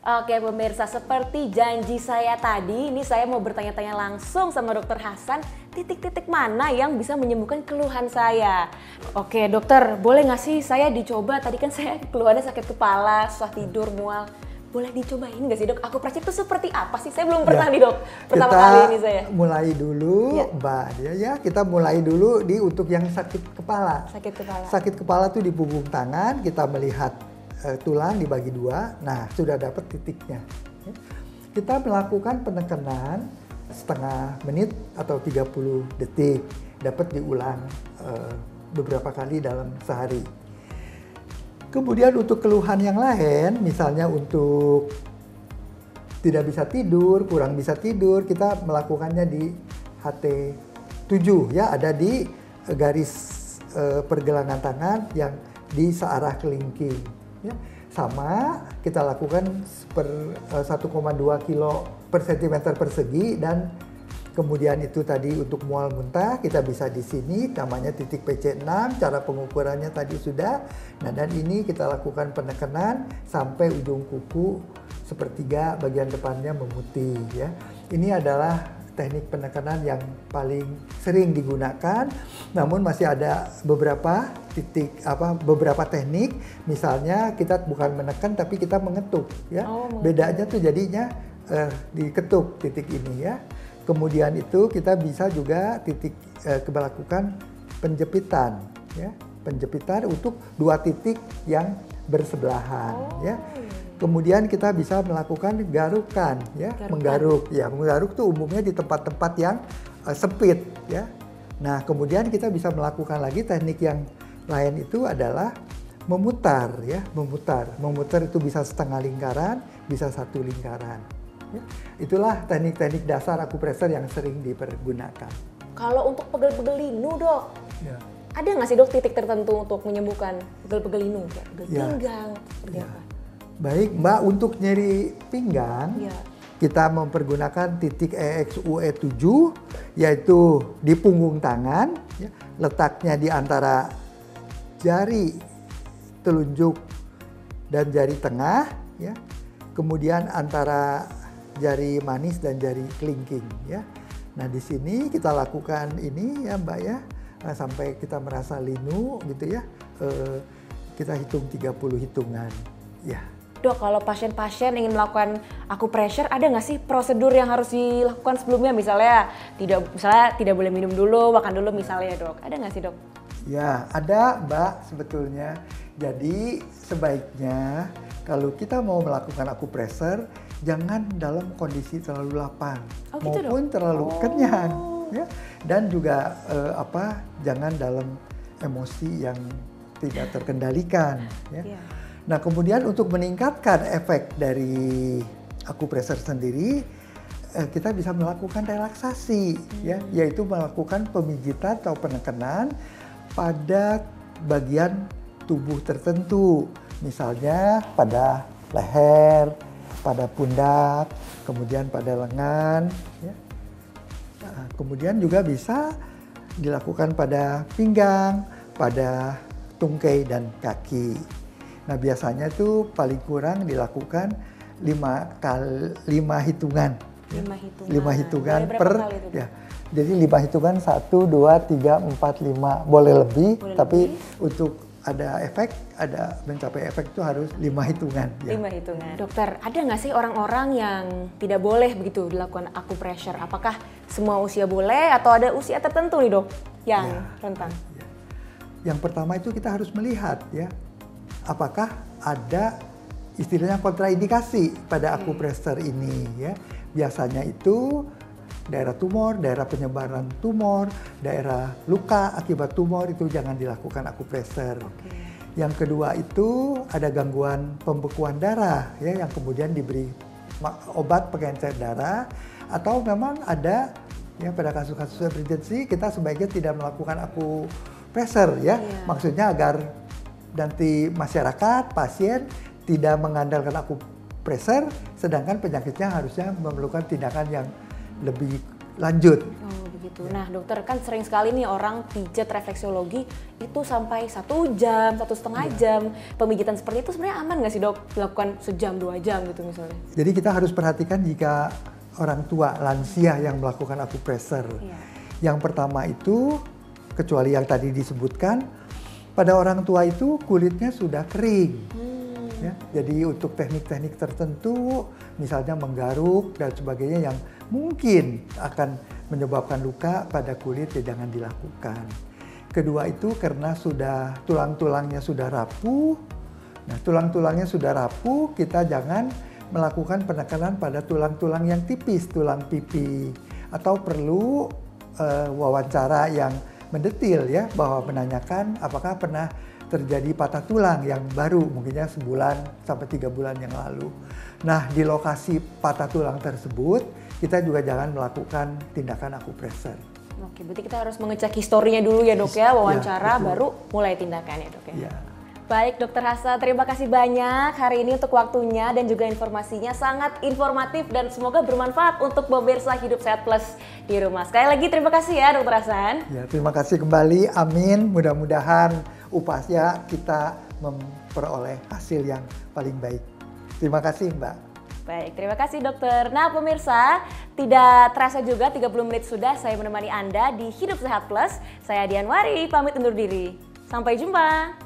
Oke pemirsa, seperti janji saya tadi, ini saya mau bertanya-tanya langsung sama Dokter Hasan, titik-titik mana yang bisa menyembuhkan keluhan saya. Oke dokter, boleh nggak sih saya dicoba? Tadi kan saya keluhannya sakit kepala, susah tidur, mual. Boleh dicobain nggak sih dok? Akupressure itu seperti apa sih? Saya belum pernah nih dok, pertama kali ini saya. Mulai dulu Mbak, kita mulai dulu untuk yang sakit kepala. Sakit kepala. Sakit kepala tuh di punggung tangan, kita melihat tulang dibagi dua, nah sudah dapat titiknya. Kita melakukan penekanan setengah menit atau 30 detik, dapat diulang beberapa kali dalam sehari. Kemudian untuk keluhan yang lain, misalnya untuk tidak bisa tidur, kurang bisa tidur, kita melakukannya di HT7 ya, ada di garis pergelangan tangan yang di searah kelingking. Ya, sama kita lakukan per 1,2 kilo per cm persegi, dan kemudian itu tadi untuk mual muntah kita bisa di sini namanya titik PC6, cara pengukurannya tadi sudah. Nah, dan ini kita lakukan penekanan sampai ujung kuku sepertiga bagian depannya memutih ya. Ini adalah teknik penekanan yang paling sering digunakan, namun masih ada beberapa beberapa teknik, misalnya kita bukan menekan tapi kita mengetuk ya. Bedanya tuh jadinya diketuk titik ini ya. Kemudian itu kita bisa juga melakukan penjepitan ya. Penjepitan untuk dua titik yang bersebelahan ya. Kemudian kita bisa melakukan garukan ya, menggaruk. Ya, menggaruk tuh umumnya di tempat-tempat yang sempit ya. Nah, kemudian kita bisa melakukan lagi teknik yang lain itu adalah memutar ya, memutar. Memutar itu bisa setengah lingkaran, bisa satu lingkaran. Ya. Itulah teknik-teknik dasar akupressure yang sering dipergunakan. Kalau untuk pegel-pegel linu dok, ada nggak sih dok titik tertentu untuk menyembuhkan pegel-pegel linu, pegel pinggang, seperti apa? Baik Mbak, untuk nyeri pinggang, kita mempergunakan titik EXUE7, yaitu di punggung tangan, ya, letaknya di antara jari telunjuk dan jari tengah, ya, kemudian antara jari manis dan jari kelingking. Ya. Nah di sini kita lakukan ini ya Mbak ya, sampai kita merasa linu gitu ya, kita hitung 30 hitungan. Ya. Dok, kalau pasien-pasien ingin melakukan akupressure, ada nggak sih prosedur yang harus dilakukan sebelumnya? Misalnya tidak boleh minum dulu, makan dulu misalnya dok. Ada nggak sih dok? Ya, ada Mbak sebetulnya. Jadi sebaiknya kalau kita mau melakukan akupressure, jangan dalam kondisi terlalu lapar maupun terlalu kenyang. Ya. Dan juga jangan dalam emosi yang tidak terkendalikan. Ya. Nah, kemudian untuk meningkatkan efek dari akupressure sendiri, kita bisa melakukan relaksasi, ya, yaitu melakukan pemijitan atau penekanan pada bagian tubuh tertentu, misalnya pada leher, pada pundak, kemudian pada lengan, ya. Nah, kemudian juga bisa dilakukan pada pinggang, pada tungkai dan kaki. Nah biasanya itu paling kurang dilakukan 5 hitungan. 5 hitungan per ya. Jadi 5 hitungan 1, 2, 3, 4, 5 boleh lebih, tapi untuk ada efek, ada mencapai efek itu harus 5 hitungan. 5 hitungan. Dokter, ada nggak sih orang-orang yang tidak boleh begitu dilakukan akupressure? Apakah semua usia boleh atau ada usia tertentu nih dok yang rentan? Ya. Yang pertama itu kita harus melihat ya, apakah ada istilahnya kontraindikasi pada akupressure ini ya. Biasanya itu daerah tumor, daerah penyebaran tumor, daerah luka akibat tumor itu jangan dilakukan akupressure. Yang kedua itu ada gangguan pembekuan darah ya, yang kemudian diberi obat pengencer darah, atau memang ada ya pada kasus-kasus emergency kita sebaiknya tidak melakukan akupressure ya. Maksudnya agar nanti masyarakat, pasien tidak mengandalkan akupressure, sedangkan penyakitnya harusnya memerlukan tindakan yang lebih lanjut. gitu. Nah dokter, kan sering sekali nih orang pijat refleksologi itu sampai 1 jam, 1,5 jam. Pemijitan seperti itu sebenarnya aman nggak sih dok? Dilakukan sejam, 2 jam gitu misalnya. Jadi kita harus perhatikan jika orang tua, lansia yang melakukan akupressure. Yang pertama itu, kecuali yang tadi disebutkan, pada orang tua itu kulitnya sudah kering. Ya, jadi untuk teknik-teknik tertentu, misalnya menggaruk dan sebagainya yang mungkin akan menyebabkan luka pada kulit, ya jangan dilakukan. Kedua itu karena sudah tulang-tulangnya sudah rapuh. Nah, tulang-tulangnya sudah rapuh, kita jangan melakukan penekanan pada tulang-tulang yang tipis, tulang pipi, atau perlu wawancara yang mendetil ya, bahwa menanyakan apakah pernah terjadi patah tulang yang baru, mungkinnya sebulan sampai 3 bulan yang lalu. Nah, di lokasi patah tulang tersebut, kita juga jangan melakukan tindakan akupressure. Oke, berarti kita harus mengecek historinya dulu ya dok ya, wawancara ya, baru mulai tindakannya dok ya. Ya. Baik Dokter Hasan, terima kasih banyak hari ini untuk waktunya dan juga informasinya sangat informatif dan semoga bermanfaat untuk pemirsa Hidup Sehat Plus di rumah. Sekali lagi terima kasih ya Dokter Hasan. Ya, terima kasih kembali, amin. Mudah-mudahan upaya kita memperoleh hasil yang paling baik. Terima kasih Mbak. Baik, terima kasih dokter. Nah pemirsa, tidak terasa juga 30 menit sudah saya menemani Anda di Hidup Sehat Plus. Saya Dianwari, pamit undur diri. Sampai jumpa.